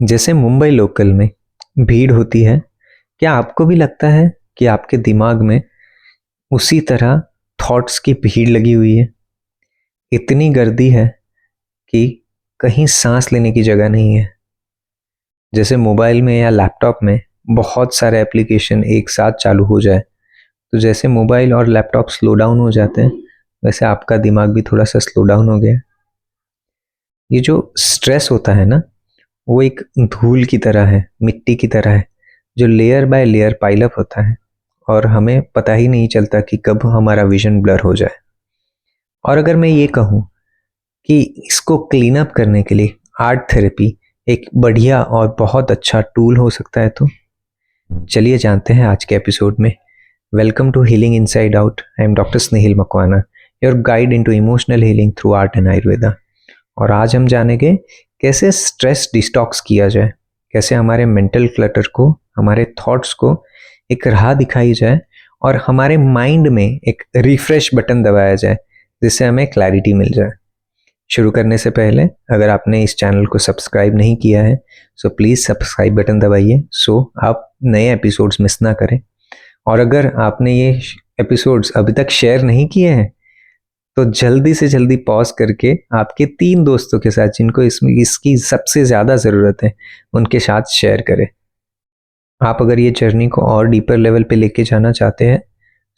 जैसे मुंबई लोकल में भीड़ होती है, क्या आपको भी लगता है कि आपके दिमाग में उसी तरह थॉट्स की भीड़ लगी हुई है? इतनी गर्दी है कि कहीं सांस लेने की जगह नहीं है। जैसे मोबाइल में या लैपटॉप में बहुत सारे एप्लीकेशन एक साथ चालू हो जाए, तो जैसे मोबाइल और लैपटॉप स्लो डाउन हो जाते हैं, वैसे आपका दिमाग भी थोड़ा सा स्लो डाउन हो गया है। ये जो स्ट्रेस होता है ना, वो एक धूल की तरह है, मिट्टी की तरह है, जो layer by layer pile up होता है और हमें पता ही नहीं चलता कि कब हमारा विजन ब्लर हो जाए। और अगर मैं ये कहूँ कि इसको क्लीन अप करने के लिए आर्ट थेरेपी एक बढ़िया और बहुत अच्छा टूल हो सकता है, तो चलिए जानते हैं आज के एपिसोड में। Welcome to healing inside out. I am doctor Snehil Makwana, your guide into emotional healing through art and Ayurveda. और आज हम जानेंगे कैसे स्ट्रेस डिस्टॉक्स किया जाए, कैसे हमारे मेंटल क्लटर को, हमारे थॉट्स को एक राह दिखाई जाए और हमारे माइंड में एक रिफ्रेश बटन दबाया जाए, जिससे हमें क्लैरिटी मिल जाए। शुरू करने से पहले अगर आपने इस चैनल को सब्सक्राइब नहीं किया है, सो प्लीज़ सब्सक्राइब बटन दबाइए, सो आप नए एपिसोड्स मिस ना करें। और अगर आपने ये एपिसोड्स अभी तक शेयर नहीं किए हैं, तो जल्दी से जल्दी पॉज करके आपके 3 दोस्तों के साथ, जिनको इसमें इसकी सबसे ज़्यादा ज़रूरत है, उनके साथ शेयर करें। आप अगर ये जर्नी को और डीपर लेवल पे लेके जाना चाहते हैं,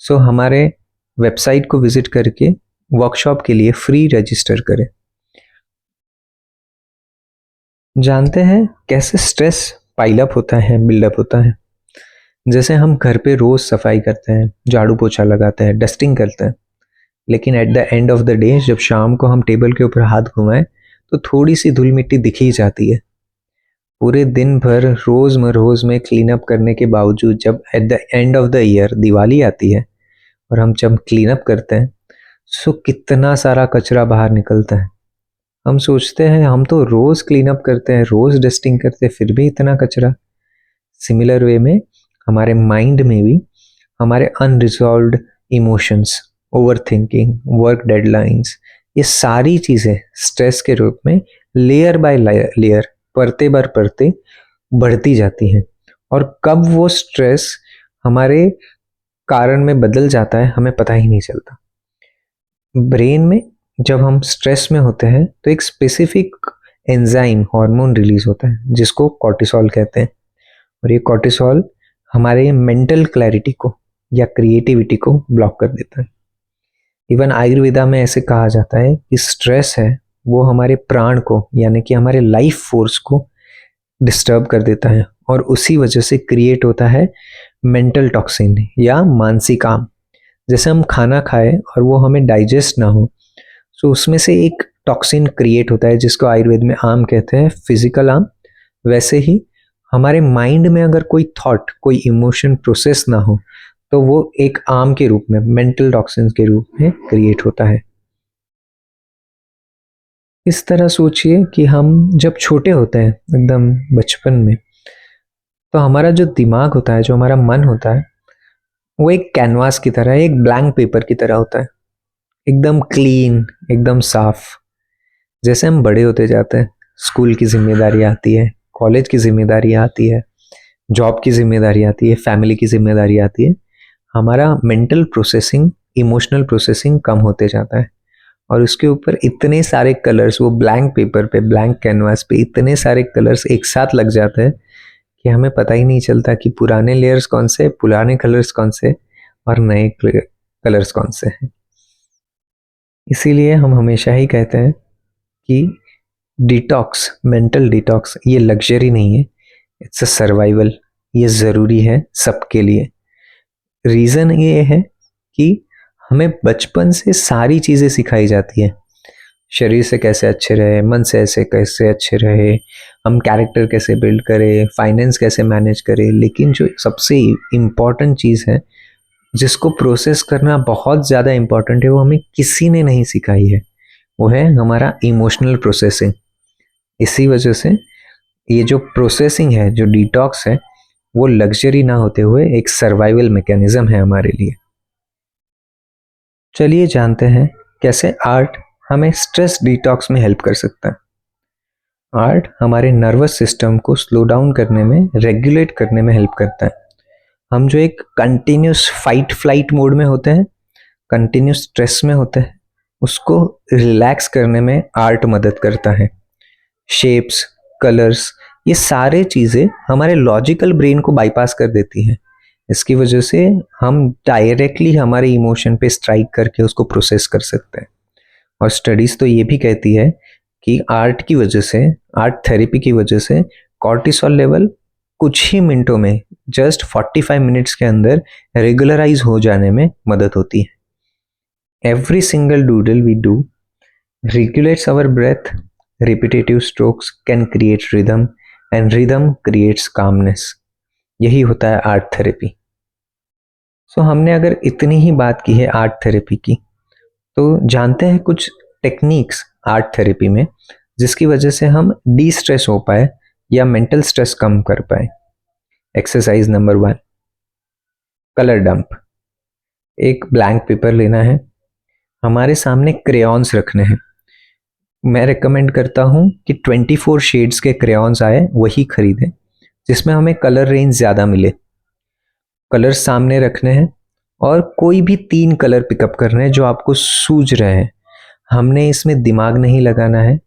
सो हमारे वेबसाइट को विजिट करके वर्कशॉप के लिए फ्री रजिस्टर करें। जानते हैं कैसे स्ट्रेस पाइल अप होता है, बिल्डअप होता है। जैसे हम घर पे रोज़ सफाई करते हैं, झाड़ू पोछा लगाते हैं, डस्टिंग करते हैं, लेकिन at the end of the day जब शाम को हम टेबल के ऊपर हाथ घुमाएं, तो थोड़ी सी धूल मिट्टी दिख ही जाती है। पूरे दिन भर रोज में क्लीन अप करने के बावजूद जब at the end of the year Diwali आती है और हम जब क्लीन अप करते हैं, सो कितना सारा कचरा बाहर निकलता है। हम सोचते हैं हम तो रोज क्लीन अप करते हैं, रोज डस्टिंग करते हैं, फिर भी इतना कचरा। सिमिलर वे में हमारे माइंड में भी हमारे unresolved emotions, over thinking, work deadlines, ये सारी चीज़ें स्ट्रेस के रूप में लेयर बाय लेयर, परते बर परते बढ़ती जाती हैं। और कब वो स्ट्रेस हमारे कारण में बदल जाता है, हमें पता ही नहीं चलता। ब्रेन में जब हम स्ट्रेस में होते हैं, तो एक स्पेसिफिक एंजाइम हार्मोन रिलीज होता है, जिसको कॉर्टिसोल कहते हैं। और ये कॉर्टिसोल हमारे मेंटल क्लैरिटी को या क्रिएटिविटी को ब्लॉक कर देता है। इवन आयुर्वेदा में ऐसे कहा जाता है कि स्ट्रेस है वो हमारे प्राण को, यानी कि हमारे लाइफ फोर्स को डिस्टर्ब कर देता है, और उसी वजह से क्रिएट होता है मेंटल टॉक्सिन या मानसिक आम। जैसे हम खाना खाएं और वो हमें डाइजेस्ट ना हो, तो उसमें से एक टॉक्सिन क्रिएट होता है, जिसको आयुर्वेद में आम कहते हैं, फिजिकल आम। वैसे ही हमारे माइंड में अगर कोई थॉट, कोई इमोशन प्रोसेस ना हो, तो वो एक आम के रूप में, मेंटल टॉक्सिन्स के रूप में क्रिएट होता है। इस तरह सोचिए कि हम जब छोटे होते हैं, एकदम बचपन में, तो हमारा जो दिमाग होता है, जो हमारा मन होता है, वो एक कैनवास की तरह, एक ब्लैंक पेपर की तरह होता है, एकदम क्लीन, एकदम साफ। जैसे हम बड़े होते जाते हैं, स्कूल की जिम्मेदारी आती है, कॉलेज की जिम्मेदारी आती है, जॉब की जिम्मेदारी आती है, फैमिली की जिम्मेदारी आती है, हमारा मेंटल प्रोसेसिंग, इमोशनल प्रोसेसिंग कम होते जाता है। और उसके ऊपर इतने सारे कलर्स, वो ब्लैंक पेपर पे, ब्लैंक कैनवास पे इतने सारे कलर्स एक साथ लग जाते हैं कि हमें पता ही नहीं चलता कि पुराने लेयर्स कौन से, पुराने कलर्स कौन से और नए कलर्स कौन से हैं। इसीलिए हम हमेशा ही कहते हैं कि डिटॉक्स, मेंटल डिटॉक्स, ये लग्जरी नहीं है, इट्स अ सर्वाइवल। ये ज़रूरी है सबके लिए। रीज़न ये है कि हमें बचपन से सारी चीज़ें सिखाई जाती है, शरीर से कैसे अच्छे रहे, मन से ऐसे कैसे अच्छे रहे, हम कैरेक्टर कैसे बिल्ड करें, फाइनेंस कैसे मैनेज करें। लेकिन जो सबसे इम्पॉर्टेंट चीज़ है, जिसको प्रोसेस करना बहुत ज़्यादा इम्पॉर्टेंट है, वो हमें किसी ने नहीं सिखाई है, वो है हमारा इमोशनल प्रोसेसिंग। इसी वजह से ये जो प्रोसेसिंग है, जो डिटॉक्स है, वो लग्जरी ना होते हुए एक सर्वाइवल मैकेनिज्म है हमारे लिए। चलिए जानते हैं कैसे आर्ट हमें स्ट्रेस डिटॉक्स में हेल्प कर सकता है। आर्ट हमारे नर्वस सिस्टम को स्लो डाउन करने में, रेगुलेट करने में हेल्प करता है। हम जो एक कंटिन्यूस फाइट फ्लाइट मोड में होते हैं, कंटिन्यूस स्ट्रेस में होते हैं, उसको रिलैक्स करने में आर्ट मदद करता है। शेप्स, कलर्स, ये सारे चीज़ें हमारे लॉजिकल ब्रेन को बाईपास कर देती हैं। इसकी वजह से हम डायरेक्टली हमारे इमोशन पे स्ट्राइक करके उसको प्रोसेस कर सकते हैं। और स्टडीज़ तो ये भी कहती है कि आर्ट की वजह से, आर्ट थेरेपी की वजह से कॉर्टिसोल लेवल कुछ ही मिनटों में, जस्ट 45 मिनट्स के अंदर रेगुलराइज हो जाने में मदद होती है। Every single doodle we do regulates our breath, repetitive strokes can create rhythm and rhythm creates calmness। यही होता है आर्ट थेरेपी। सो हमने अगर इतनी ही बात की है आर्ट थेरेपी की, तो जानते हैं कुछ टेक्निक्स आर्ट थेरेपी में जिसकी वजह से हम डी स्ट्रेस हो पाए या मेंटल स्ट्रेस कम कर पाए। Exercise number 1, colour dump. एक ब्लैंक पेपर लेना है, हमारे सामने क्रेयॉन्स रखने हैं। मैं रिकमेंड करता हूँ कि 24 शेड्स के क्रेयॉन्स आए वही खरीदें जिसमें हमें कलर रेंज ज़्यादा मिले। कलर सामने रखने हैं और कोई भी 3 कलर पिकअप करने हैं जो आपको सूझ रहे हैं। हमने इसमें दिमाग नहीं लगाना है,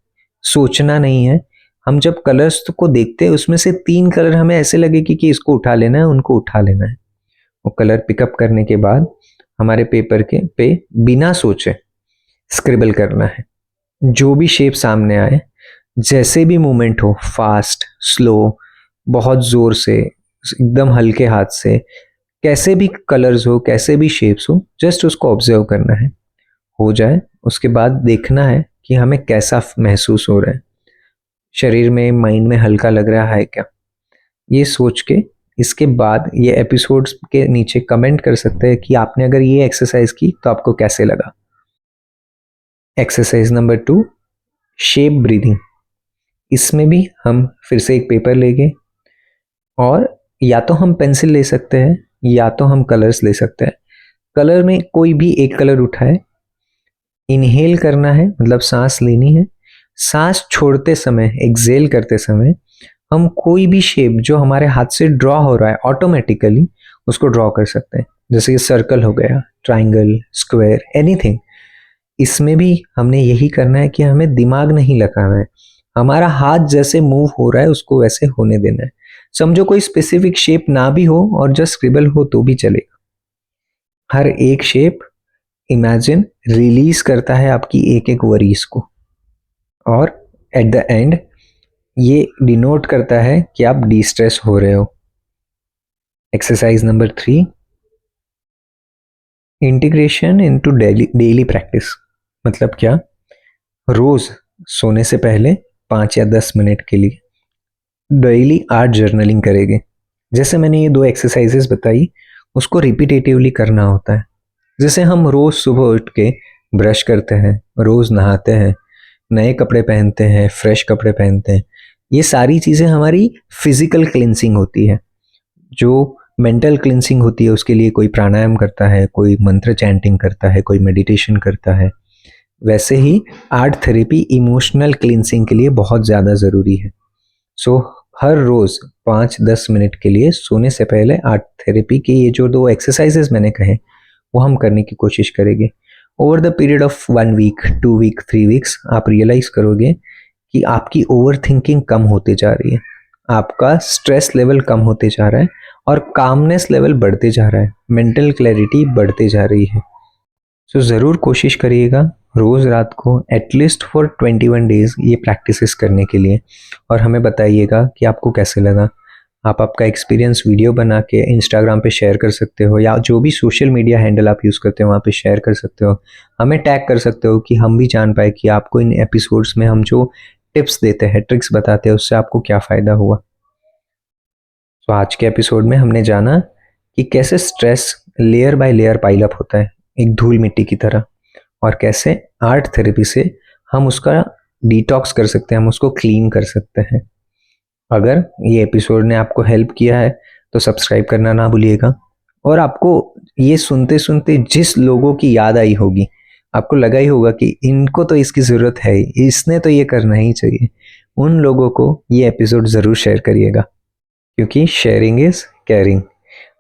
सोचना नहीं है। हम जब कलर्स को देखते हैं उसमें से 3 कलर हमें ऐसे लगे कि इसको उठा लेना है, उनको उठा लेना है। वो कलर पिकअप करने के बाद हमारे पेपर के पे बिना सोचे स्क्रिबल करना है। जो भी शेप सामने आए, जैसे भी मूवमेंट हो, फास्ट, स्लो, बहुत ज़ोर से, एकदम हल्के हाथ से, कैसे भी कलर्स हो, कैसे भी शेप्स हो, जस्ट उसको ऑब्जर्व करना है। हो जाए उसके बाद देखना है कि हमें कैसा महसूस हो रहा है, शरीर में, माइंड में हल्का लग रहा है क्या, ये सोच के इसके बाद ये एपिसोड्स के नीचे कमेंट कर सकते हैं कि आपने अगर ये एक्सरसाइज की तो आपको कैसे लगा। Exercise number 2, shape breathing. इसमें भी हम फिर से एक पेपर लेंगे और या तो हम पेंसिल ले सकते हैं या तो हम कलर्स ले सकते हैं। कलर में कोई भी एक कलर उठाए, इनहेल करना है मतलब सांस लेनी है, सांस छोड़ते समय, एक्सेल करते समय हम कोई भी शेप जो हमारे हाथ से ड्रॉ हो रहा है ऑटोमेटिकली उसको ड्रॉ कर सकते हैं। जैसे कि सर्कल हो गया, ट्राइंगल, स्क्वायर, एनीथिंग। इसमें भी हमने यही करना है कि हमें दिमाग नहीं लगाना है, हमारा हाथ जैसे मूव हो रहा है उसको वैसे होने देना है। समझो कोई स्पेसिफिक शेप ना भी हो और जस्ट स्क्रिबल हो तो भी चलेगा। हर एक शेप इमेजिन रिलीज करता है आपकी एक एक वरीज को, और एट द एंड ये डिनोट करता है कि आप डी स्ट्रेस हो रहे हो। Exercise number 3, integration into daily practice. मतलब क्या, रोज सोने से पहले 5 या 10 मिनट के लिए डेली आर्ट जर्नलिंग करेंगे। जैसे मैंने ये 2 एक्सरसाइजेस बताई, उसको रिपीटेटिवली करना होता है। जैसे हम रोज सुबह उठ के ब्रश करते हैं, रोज नहाते हैं, नए कपड़े पहनते हैं, फ्रेश कपड़े पहनते हैं, ये सारी चीज़ें हमारी फिजिकल क्लिनसिंग होती है। जो मेंटल क्लिनसिंग होती है उसके लिए कोई प्राणायाम करता है, कोई मंत्र चैंटिंग करता है, कोई मेडिटेशन करता है। वैसे ही आर्ट थेरेपी इमोशनल क्लिनसिंग के लिए बहुत ज़्यादा ज़रूरी है। सो हर रोज़ 5-10 मिनट के लिए सोने से पहले आर्ट थेरेपी के ये जो 2 एक्सरसाइजेस मैंने कहे वो हम करने की कोशिश करेंगे। Over the period of 1 week, 2 week, 3 weeks आप रियलाइज़ करोगे कि आपकी ओवर थिंकिंग कम होते जा रही है, आपका स्ट्रेस लेवल कम होते जा रहा है और कामनेस लेवल बढ़ते जा रहा है, मेंटल क्लैरिटी बढ़ते जा रही है। सो ज़रूर कोशिश करिएगा रोज़ रात को एटलीस्ट फॉर 21 डेज़ ये प्रैक्टिसेस करने के लिए, और हमें बताइएगा कि आपको कैसे लगा। आप आपका एक्सपीरियंस वीडियो बना के इंस्टाग्राम पे शेयर कर सकते हो या जो भी सोशल मीडिया हैंडल आप यूज़ करते हो वहाँ पे शेयर कर सकते हो, हमें टैग कर सकते हो कि हम भी जान पाए कि आपको इन एपिसोड्स में हम जो टिप्स देते हैं, ट्रिक्स बताते हैं, उससे आपको क्या फ़ायदा हुआ। तो आज के एपिसोड में हमने जाना कि कैसे stress layer by layer pile up होता है एक धूल मिट्टी की तरह, और कैसे आर्ट थेरेपी से हम उसका डिटॉक्स कर सकते हैं, हम उसको क्लीन कर सकते हैं। अगर ये एपिसोड ने आपको हेल्प किया है तो सब्सक्राइब करना ना भूलिएगा, और आपको ये सुनते सुनते जिस लोगों की याद आई होगी, आपको लगा ही होगा कि इनको तो इसकी ज़रूरत है, इसने तो ये करना ही चाहिए, उन लोगों को ये एपिसोड ज़रूर शेयर करिएगा, क्योंकि शेयरिंग इज़ केयरिंग।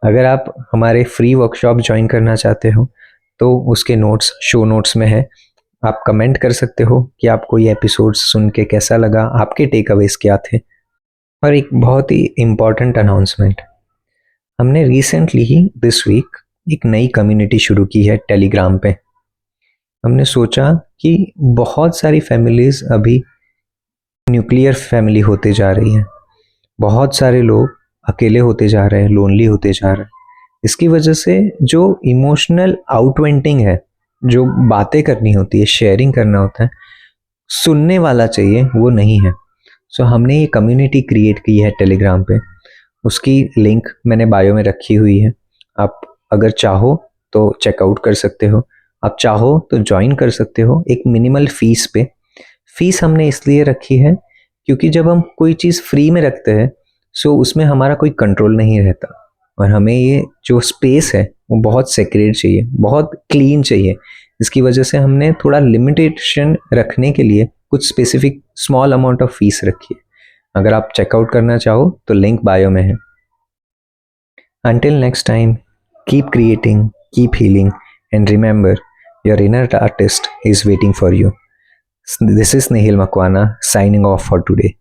अगर आप हमारे फ्री वर्कशॉप ज्वाइन करना चाहते हो तो उसके नोट्स शो नोट्स में है। आप कमेंट कर सकते हो कि आपको ये एपिसोड सुन के कैसा लगा, आपके टेक अवेज क्या थे। और एक बहुत ही इम्पॉर्टेंट अनाउंसमेंट, हमने रिसेंटली ही दिस वीक एक नई कम्युनिटी शुरू की है टेलीग्राम पे। हमने सोचा कि बहुत सारी फैमिलीज अभी न्यूक्लियर फैमिली होते जा रही हैं, बहुत सारे लोग अकेले होते जा रहे हैं, लोनली होते जा रहे हैं। इसकी वजह से जो इमोशनल आउटवेंटिंग है, जो बातें करनी होती है, शेयरिंग करना होता है, सुनने वाला चाहिए, वो नहीं है। सो हमने ये कम्युनिटी क्रिएट की है टेलीग्राम पे। उसकी लिंक मैंने बायो में रखी हुई है। आप अगर चाहो तो चेकआउट कर सकते हो, आप चाहो तो ज्वाइन कर सकते हो एक मिनिमल फीस पे। फीस हमने इसलिए रखी है क्योंकि जब हम कोई चीज़ फ्री में रखते हैं सो उसमें हमारा कोई कंट्रोल नहीं रहता, और हमें ये जो स्पेस है वो बहुत सेक्रेट चाहिए, बहुत क्लीन चाहिए। इसकी वजह से हमने थोड़ा लिमिटेशन रखने के लिए कुछ specific small amount of fees रखी है। अगर आप चेकआउट करना चाहो तो लिंक बायो में है। Until next time, keep creating, keep healing, and remember, your inner artist is waiting for you. This is Nihil Makwana signing off for today.